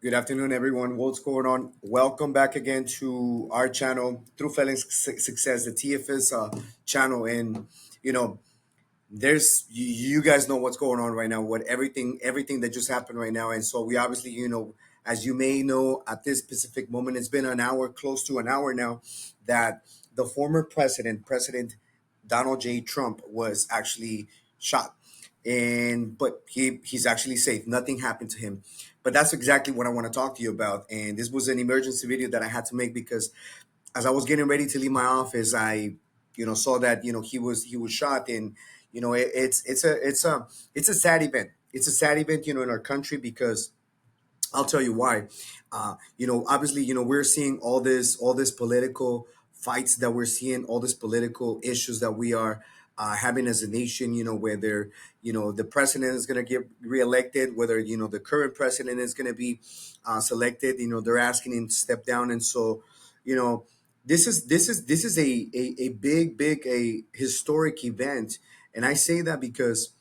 Good afternoon, everyone. What's going on? Welcome back again to our channel, Through Failing Success, the TFS channel. And you know, you guys know what's going on right now. What everything that just happened right now. And so we obviously, as you may know, at this specific moment, it's been an hour, close to an hour now, that the former President Donald J. Trump, was actually shot. And but he's actually safe. Nothing happened to him. But that's exactly what I want to talk to you about. And this was an emergency video that I had to make because as I was getting ready to leave my office, I saw that he was shot. And it's a sad event. It's a sad event, in our country, because I'll tell you why. Obviously, we're seeing all this political fights that we're seeing, all these political issues that we are having as a nation. Whether the president is going to get reelected, whether the current president is going to be selected. They're asking him to step down, and so you know this is a big a historic event, and I say that because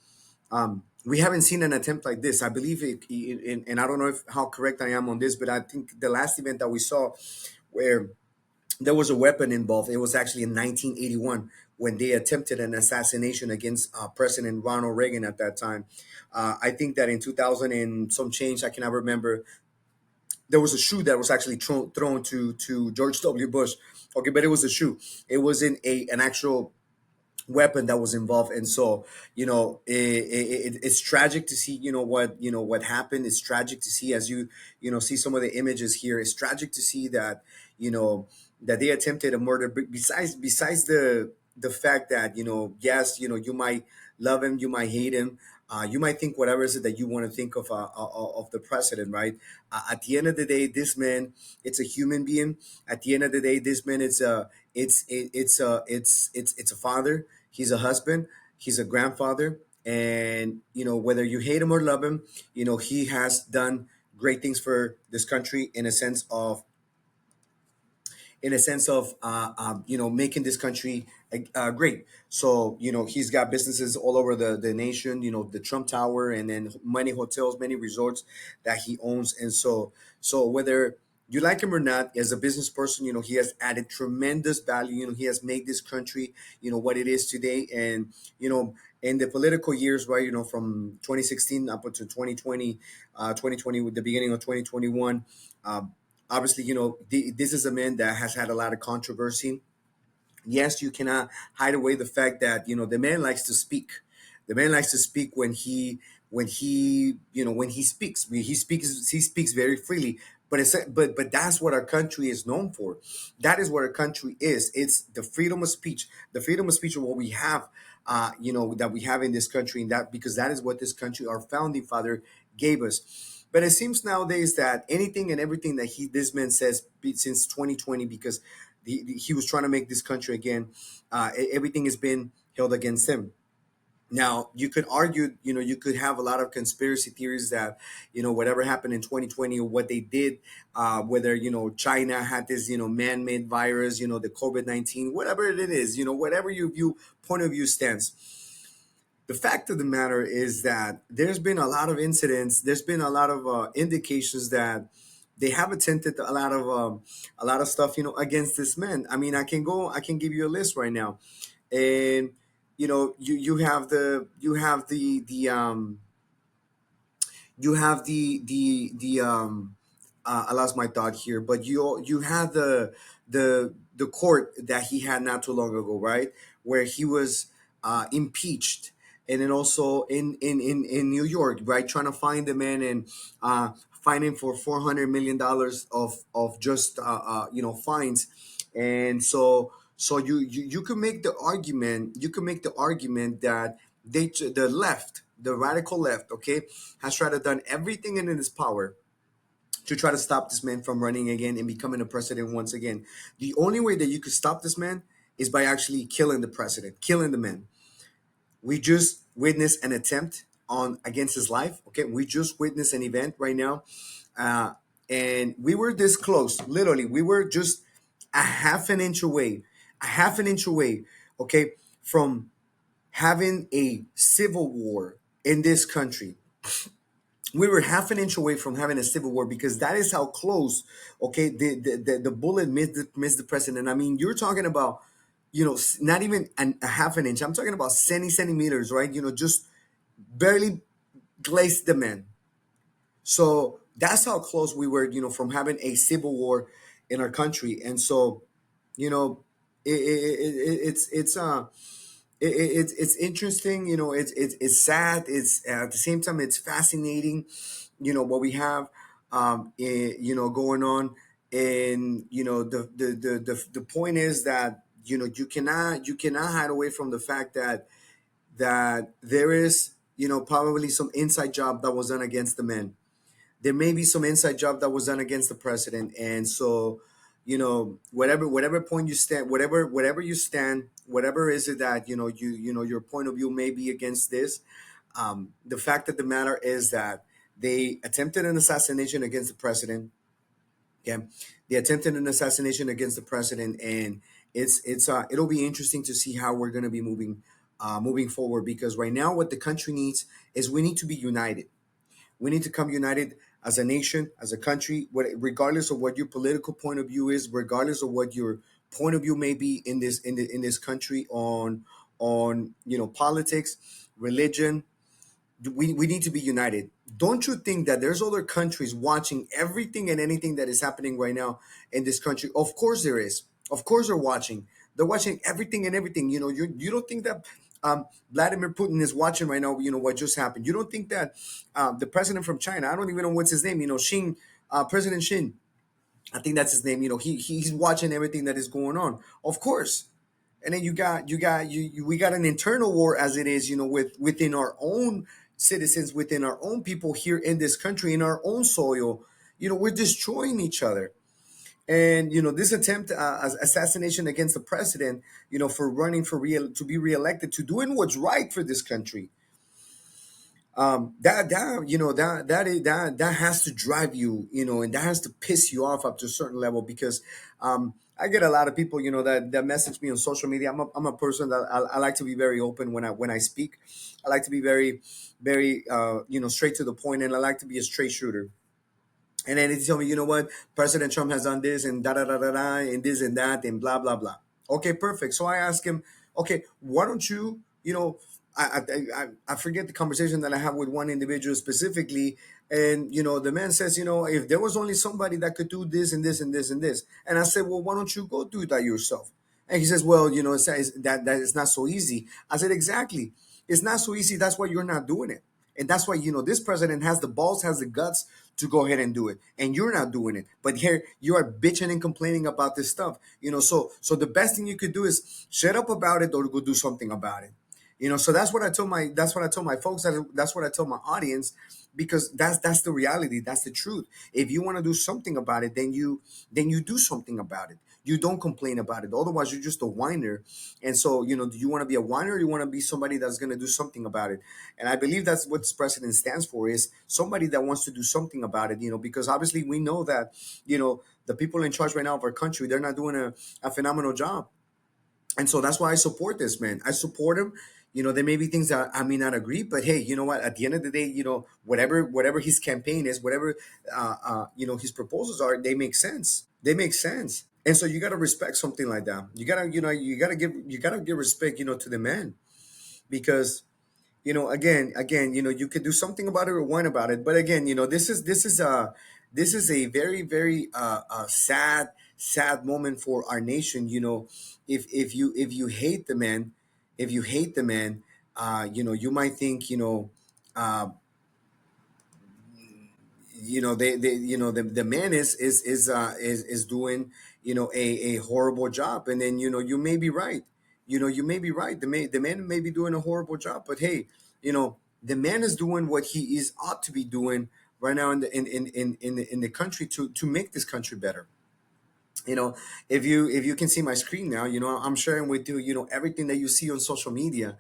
we haven't seen an attempt like this. I believe and I don't know how correct I am on this, but I think the last event that we saw where there was a weapon involved, it was actually in 1981 when they attempted an assassination against President Ronald Reagan at that time. I think that in 2000 and some change, I cannot remember, there was a shoe that was actually thrown to George W. Bush. Okay, but it was a shoe. It wasn't an actual weapon that was involved. And so it's tragic to see what happened. It's tragic to see, as see some of the images here. It's tragic to see that that they attempted a murder. But besides the fact that yes, you might love him, you might hate him, you might think whatever is it that you want to think of the president, right? At the end of the day, this man, it's a human being. At the end of the day, this man, it's a father. He's a husband. He's a grandfather. And whether you hate him or love him, he has done great things for this country in a sense of making this country great. So he's got businesses all over the nation. The Trump Tower, and then many hotels, many resorts that he owns. And so whether you like him or not, as a business person, he has added tremendous value. He has made this country what it is today. And in the political years, right, from 2016 up to 2020, 2020, with the beginning of 2021, obviously, this is a man that has had a lot of controversy. Yes, you cannot hide away the fact that the man likes to speak. The man likes to speak when he speaks. He speaks very freely. But that's what our country is known for. That is what our country is. It's the freedom of speech. The freedom of speech of what we have, that we have in this country, and that because that is what this country, our founding father, gave us. But it seems nowadays that anything and everything that this man says since 2020, because he was trying to make this country again, everything has been held against him. Now, you could argue, you could have a lot of conspiracy theories that, whatever happened in 2020, or what they did, whether, China had this, man-made virus, the COVID-19, whatever it is, whatever your point of view stands. The fact of the matter is that there's been a lot of incidents. There's been a lot of indications that they have attempted a lot of stuff, against this man. I mean, I can give you a list right now. And you have the I lost my thought here, but you have the court that he had not too long ago, right, where he was impeached. And then also in New York, right, trying to find the man, and fine him for $400 million of just fines. And so you can make the argument. You can make the argument that the left, the radical left, okay, has tried to done everything in its power to try to stop this man from running again and becoming a president once again. The only way that you could stop this man is by actually killing the president, killing the man. We just witnessed an attempt on against his life. Okay, we just witnessed an event right now, uh, and we were this close. Literally, we were just a half an inch away. Okay, from having a civil war in this country. We were half an inch away from having a civil war, because that is how close, okay, the bullet missed the president. I mean, you're talking about, not even a half an inch. I'm talking about 70 centimeters, right? Just barely glazed the man. So that's how close we were, from having a civil war in our country. And so, you know, it's interesting. It's sad. It's at the same time it's fascinating. What we have, going on, and the point is that you cannot hide away from the fact that there is, probably some inside job that was done against the men. There may be some inside job that was done against the president. And so, whatever point you stand, whatever you stand, whatever is it that your point of view may be against this. The fact of the matter is that they attempted an assassination against the president. Okay, they attempted an assassination against the president, and it'll be interesting to see how we're going to be moving forward, because right now what the country needs is we need to be united. We need to come united as a nation, as a country, regardless of what your political point of view is, regardless of what your point of view may be in this country on politics, religion. We need to be united. Don't you think that there's other countries watching everything and anything that is happening right now in this country? Of course there is. Of course they're watching. They're watching everything and everything. You don't think that Vladimir Putin is watching right now, what just happened. You don't think that the president from China, I don't even know what's his name, Xi, President Xi, I think that's his name. He's watching everything that is going on. Of course. And then we got an internal war as it is, within our own citizens, within our own people here in this country, in our own soil. We're destroying each other. And this attempt, assassination against the president, for running for real to be reelected, to doing what's right for this country. That has to drive you, and that has to piss you off up to a certain level, because I get a lot of people, that message me on social media. I'm a person that I like to be very open when I speak. I like to be very, very straight to the point, and I like to be a straight shooter. And then they tell me, what, President Trump has done this and da da da da da and this and that and blah blah blah. Okay, perfect. So I ask him, okay, why don't you, I forget the conversation that I have with one individual specifically, and the man says, if there was only somebody that could do this and this and this and this, and I said, well, why don't you go do that yourself? And he says, well, that it's not so easy. I said, exactly, it's not so easy. That's why you're not doing it. And that's why, this president has the balls, has the guts to go ahead and do it. And you're not doing it. But here you are bitching and complaining about this stuff. So the best thing you could do is shut up about it or go do something about it. So that's what I told my folks, that's what I told my audience, because that's the reality, that's the truth. If you want to do something about it, then you do something about it. You don't complain about it. Otherwise, you're just a whiner. And so, do you want to be a whiner, or you want to be somebody that's going to do something about it? And I believe that's what this president stands for, is somebody that wants to do something about it, because obviously we know that, the people in charge right now of our country, they're not doing a phenomenal job. And so that's why I support this man. I support him. There may be things that I may not agree, but hey, you know what? At the end of the day, whatever his campaign is, whatever his proposals are, they make sense. They make sense. And so you got to respect something like that. You got to give respect, to the man, because again, you could do something about it or whine about it. But again, this is a very, very sad moment for our nation. If you hate the man, you might think, uh, the man is doing, a horrible job. And then, you may be right. The man may be doing a horrible job, but hey, the man is doing what he is ought to be doing right now in the country, to make this country better. you know if you can see my screen now, I'm sharing with you, everything that you see on social media.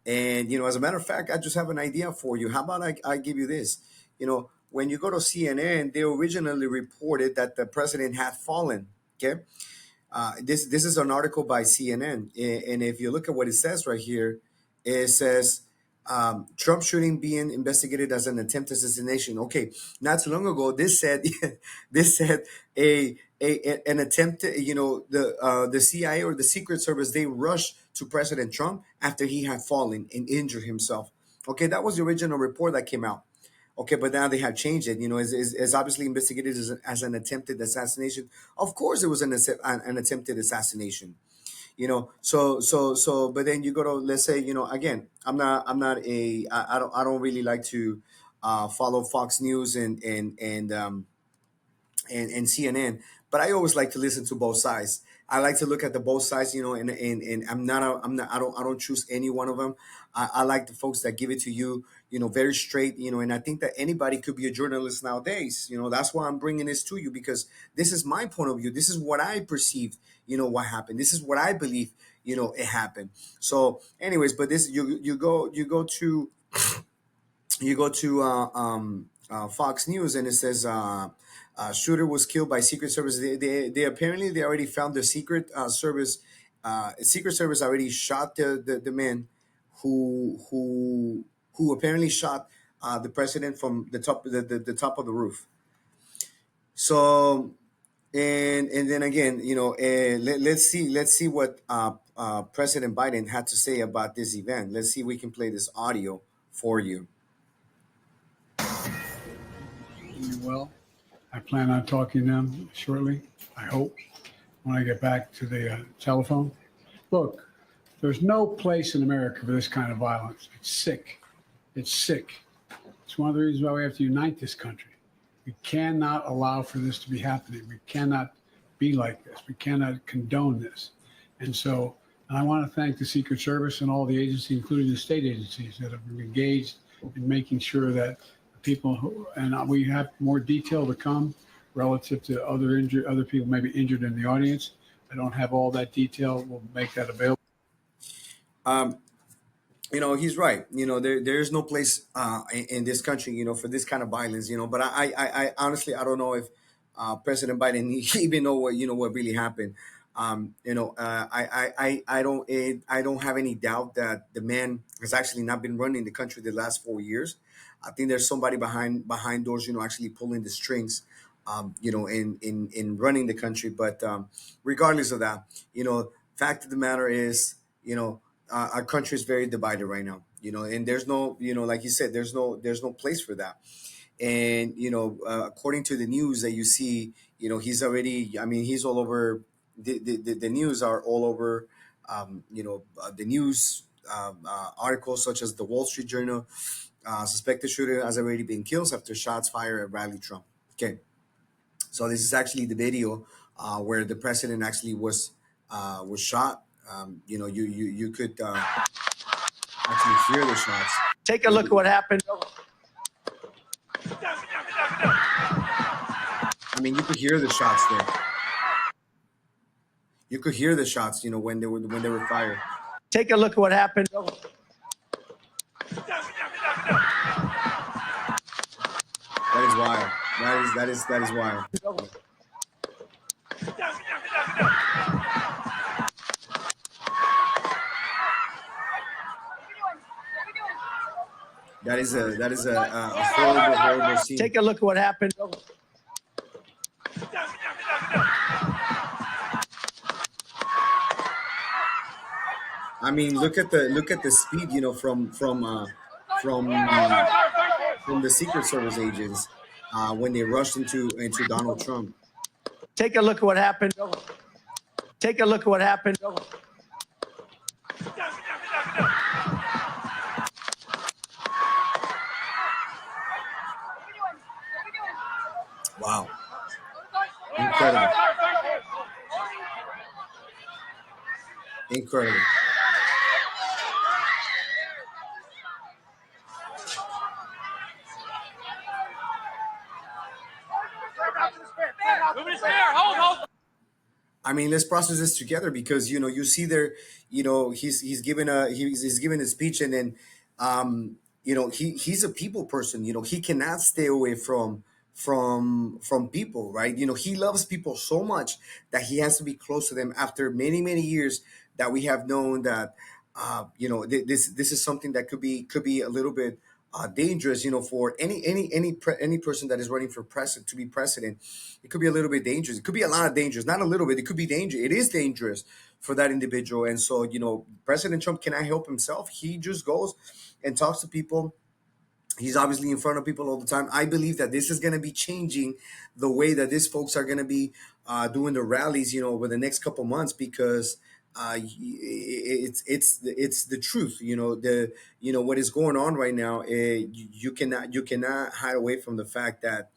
And as a matter of fact, I just have an idea for you. How about I give you this? When you go to CNN, they originally reported that the president had fallen. Okay. This is an article by CNN. And if you look at what it says right here, it says, Trump shooting being investigated as an attempt assassination. Okay, not too long ago, this said this said an attempt. The CIA or the Secret Service, they rushed to President Trump after he had fallen and injured himself. Okay, that was the original report that came out. Okay, but now they have changed it. Is obviously investigated as an attempted assassination. Of course, it was an attempted assassination. But then you go to, let's say, again, I don't really like to follow Fox News and CNN, but I always like to listen to both sides. I like to look at the both sides, and I don't choose any one of them. I like the folks that give it to you, very straight, and I think that anybody could be a journalist nowadays. That's why I'm bringing this to you, because this is my point of view. This is what I perceived, what happened. This is what I believe, it happened. So, anyways, but this you go to Fox News, and it says shooter was killed by Secret Service. They apparently they already found the Secret Service already shot the man who apparently shot the president from the top of the roof. So, and then again, let's see what President Biden had to say about this event. Let's see if we can play this audio for you. Well, I plan on talking to them shortly, I hope, when I get back to the telephone. Look, there's no place in America for this kind of violence. It's sick. It's sick. It's one of the reasons why we have to unite this country. We cannot allow for this to be happening. We cannot be like this. We cannot condone this. And I want to thank the Secret Service and all the agencies, including the state agencies, that have been engaged in making sure that and we have more detail to come relative to other people maybe injured in the audience. I don't have all that detail. We'll make that available. He's right. There's no place in this country, for this kind of violence. But I honestly, I don't know if President Biden even know what really happened. I don't have any doubt that the man has actually not been running the country the last 4 years. I think there's somebody behind doors, actually pulling the strings, in running the country. But regardless of that, fact of the matter is, our country is very divided right now. And there's no, like you said, there's no place for that. And according to the news that you see, he's already. I mean, he's all over. The news are all over. The news articles such as the Wall Street Journal. Suspected shooter has already been killed after shots fired at rally Trump. Okay, so this is actually the video where the president actually was shot. You could actually hear the shots. Take a look at what happened. I mean, you could hear the shots there. You could hear the shots, when they were fired. Take a look at what happened. That is wild. That is wild. That is a horrible scene. Take a look at what happened. I mean, look at the speed, from the Secret Service agents when they rushed into Donald Trump. Take a look at what happened. Take a look at what happened. Wow. Incredible. Incredible. I mean, let's process this together, because you see there, he's given a speech, and then he's a people person. He cannot stay away from people, right? He loves people so much that he has to be close to them after many years that we have known that this is something that could be a little bit dangerous, for any person that is running for president to be president. It could be a little bit dangerous. It could be a lot of dangerous, not a little bit. It could be dangerous. It is dangerous for that individual. And so, President Trump cannot help himself. He just goes and talks to people. He's obviously in front of people all the time. I believe that this is going to be changing the way that these folks are going to be doing the rallies, over the next couple months, because it's the truth. What is going on right now. You cannot hide away from the fact that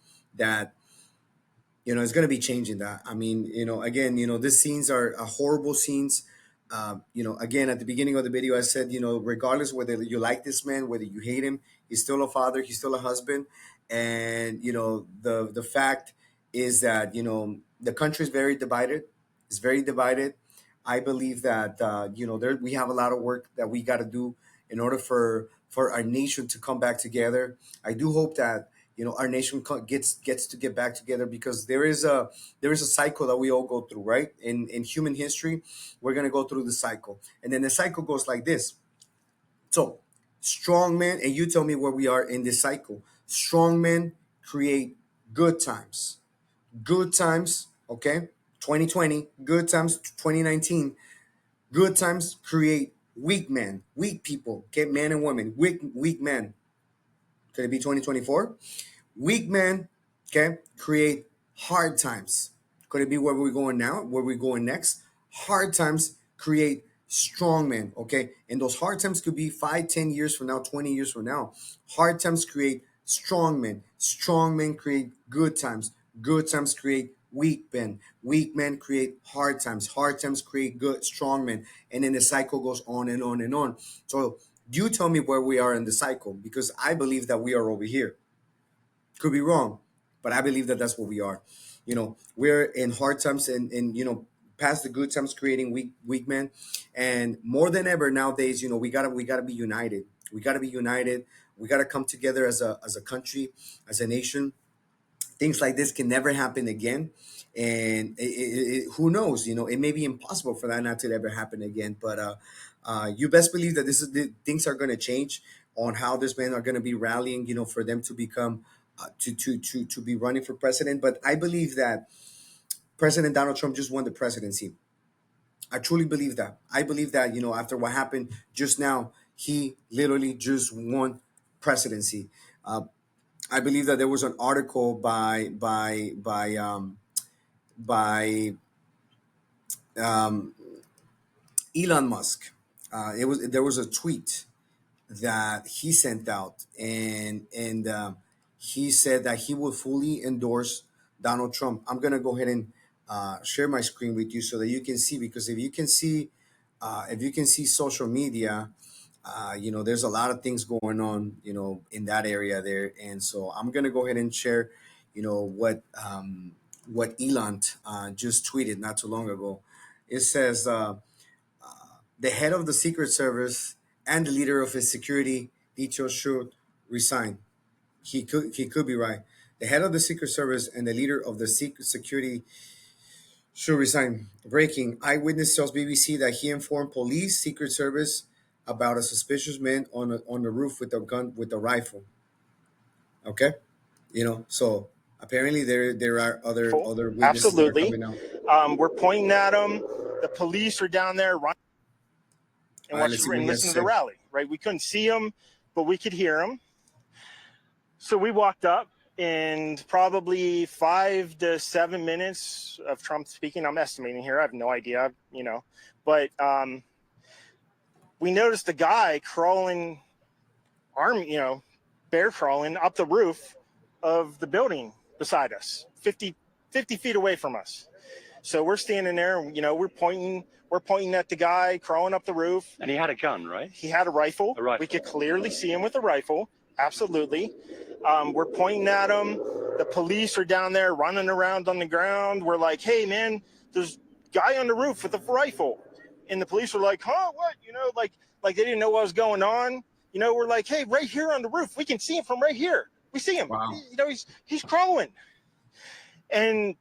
it's going to be changing that. I mean, again, these scenes are horrible scenes. Again, at the beginning of the video, I said, regardless whether you like this man, whether you hate him, he's still a father, he's still a husband. And, the fact is that, the country is very divided. It's very divided. I believe that, we have a lot of work that we got to do in order for our nation to come back together. I do hope that, our nation gets to get back together, because there is a cycle that we all go through, right? In human history, we're gonna go through the cycle, and then the cycle goes like this. So, strong men, and you tell me where we are in this cycle. Strong men create good times. Good times, okay? 2020, good times, 2019, good times create weak men, weak people, okay? Men and women, weak men. Could it be 2024? Weak men, okay, create hard times. Could it be where we're going now, where we're going next? Hard times create strong men, okay? And those hard times could be 5, 10 years from now, 20 years from now. Hard times create strong men. Strong men create good times. Good times create weak men. Weak men create hard times. Hard times create good, strong men. And then the cycle goes on and on and on. So you tell me where we are in the cycle, because I believe that we are over here. Could be wrong, but I believe that that's what we are. We're in hard times, and past the good times, creating weak men, and more than ever nowadays, we gotta be united. We gotta be united. We gotta come together as a country, as a nation. Things like this can never happen again, and who knows? It may be impossible for that not to ever happen again. But you best believe that things are going to change on how these men are going to be rallying, for them to become to be running for president. But I believe that President Donald Trump just won the presidency. I truly believe that. I believe that, after what happened just now, he literally just won presidency. I believe that there was an article by um, Elon Musk. There was a tweet that he sent out, and he said that he would fully endorse Donald Trump. I'm gonna go ahead and share my screen with you so that you can see, because if you can see social media, there's a lot of things going on, in that area there. And so I'm gonna go ahead and share, what Elon just tweeted not too long ago. It says, the head of the Secret Service and the leader of his security detail should resign. He could be right. The head of the Secret Service and the leader of the secret security should resign. Breaking: eyewitness tells BBC that he informed police Secret Service about a suspicious man on the roof with a gun, with a rifle. Okay, so apparently there are other witnesses that are Absolutely. coming out. We're pointing at them. The police are down there running All and right, let's see what he has listen to to the say. rally, right? We couldn't see them, but we could hear them. So we walked up, and probably 5 to 7 minutes of Trump speaking. I'm estimating here. I have no idea, but we noticed a guy crawling, bear crawling up the roof of the building beside us, 50 feet away from us. So we're standing there, we're pointing at the guy crawling up the roof. And he had a gun, right? He had a rifle. A rifle. We could clearly see him with a rifle. Absolutely. We're pointing at him. The police are down there running around on the ground. We're like, hey, man, there's a guy on the roof with a rifle. And the police were like, huh, what? Like they didn't know what was going on. We're like, hey, right here on the roof. We can see him from right here. We see him. Wow. He's crawling. And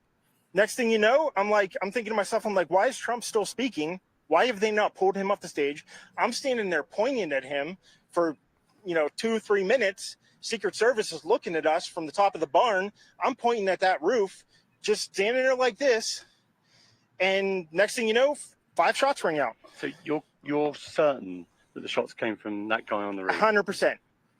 next thing you know, I'm thinking to myself, why is Trump still speaking Why have they not pulled him off the stage? I'm standing there pointing at him for 2-3 minutes. Secret Service is looking at us from the top of the barn. I'm pointing at that roof, just standing there like this, and next thing you know, 5 shots ring out. So you're certain that the shots came from that guy on the roof? 100%.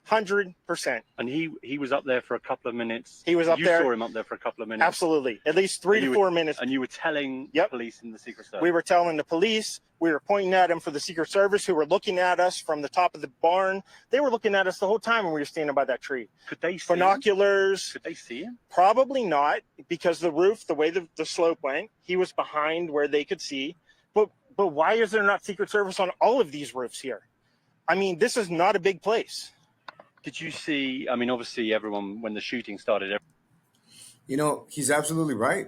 100%. And he was up there for a couple of minutes. He was up there. You saw him up there for a couple of minutes. Absolutely. At least 3 to 4 minutes. And you were telling the police and the Secret Service? We were telling the police. We were pointing at him for the Secret Service, who were looking at us from the top of the barn. They were looking at us the whole time when we were standing by that tree. Could they see binoculars? Could they see him? Probably not, because the roof, the way the slope went, he was behind where they could see. But why is there not Secret Service on all of these roofs here? I mean, this is not a big place. Did you see, I mean, obviously everyone, when the shooting started... He's absolutely right.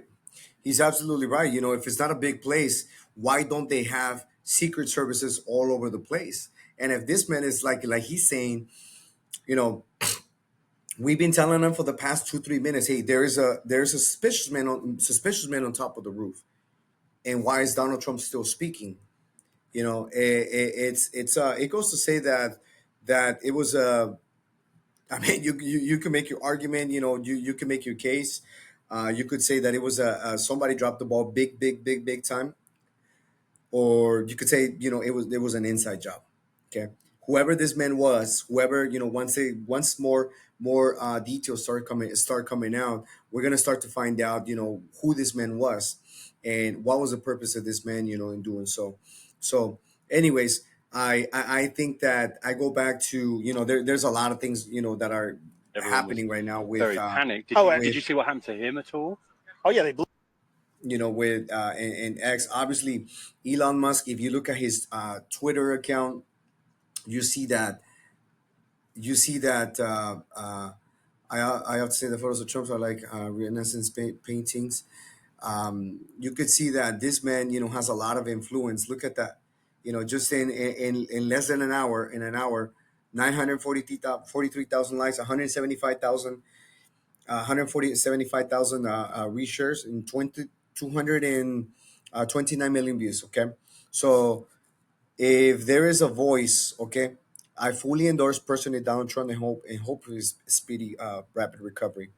He's absolutely right. If it's not a big place, why don't they have secret services all over the place? And if this man is like he's saying, we've been telling them for the past 2-3 minutes, hey, there's a suspicious man on top of the roof. And why is Donald Trump still speaking? It goes to say that it was a... I mean, you can make your argument. You can make your case. You could say that it was somebody dropped the ball big time, or you could say it was an inside job. Okay, whoever this man was, once more details start coming out, we're gonna start to find out who this man was and what was the purpose of this man in doing so. So, anyways. I think that I go back to there's a lot of things that are happening right now with very panicked. Did you see what happened to him at all? Oh yeah, they blew. With and X, obviously Elon Musk. If you look at his Twitter account, you see that I have to say the photos of Trump are like Renaissance paintings. You could see that this man has a lot of influence. Look at that. Just in less than an hour, 943,000 likes, 175,000 reshares, and 229 million views. Okay, so if there is a voice, okay, I fully endorse President Donald Trump and hope for his speedy, rapid recovery.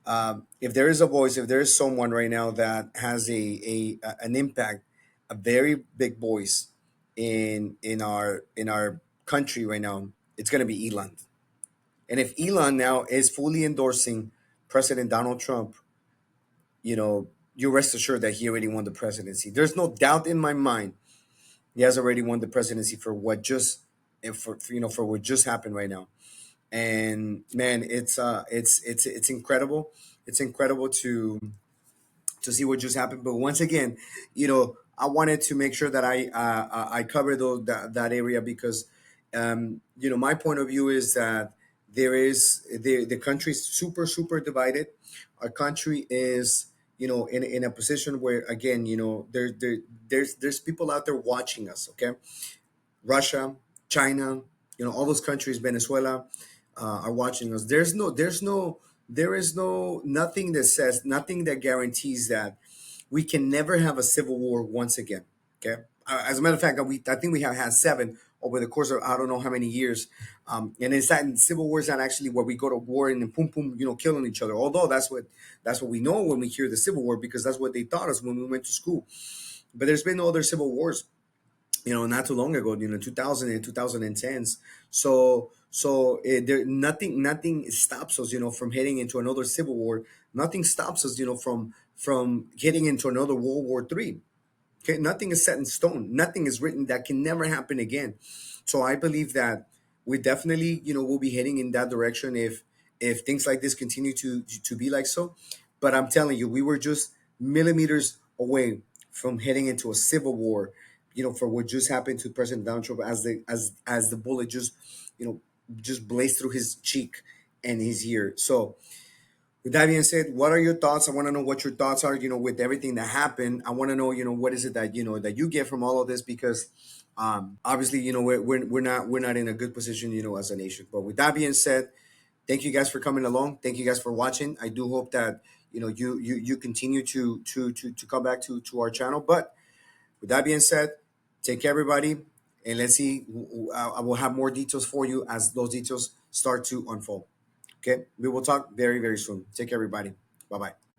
If there is a voice, if there is someone right now that has an impact, a very big voice in our country right now, it's going to be Elon. And if Elon now is fully endorsing President Donald Trump, you rest assured that he already won the presidency. There's no doubt in my mind he has already won the presidency for what just for what just happened right now. And man, it's incredible. It's incredible to see what just happened. But once again, I wanted to make sure that I cover that area because my point of view is that the country is super divided. Our country is in a position where again there's people out there watching us. Okay, Russia, China, all those countries, Venezuela, are watching us. There is nothing that guarantees that we can never have a civil war once again. Okay, as a matter of fact, I think we have had 7 over the course of I don't know how many years, and it's that civil war is not actually where we go to war and then boom, killing each other. Although that's what we know when we hear the civil war because that's what they taught us when we went to school. But there's been no other civil wars. Not too long ago, 2000 and 2010s. So there nothing stops us, from heading into another civil war. Nothing stops us, from getting into another World War III. Okay, nothing is set in stone. Nothing is written that can never happen again. So I believe that we definitely, will be heading in that direction if things like this continue to be like so. But I'm telling you, we were just millimeters away from heading into a civil war. For what just happened to President Donald Trump as the bullet just blazed through his cheek and his ear. So with that being said, what are your thoughts? I want to know what your thoughts are, with everything that happened. I want to know, what is it that, that you get from all of this? Because obviously, we're not in a good position, as a nation. But with that being said, thank you guys for coming along. Thank you guys for watching. I do hope that, you continue to come back to our channel. But With that being said, take care, everybody, and let's see. I will have more details for you as those details start to unfold. Okay, we will talk very, very soon. Take care, everybody. Bye bye.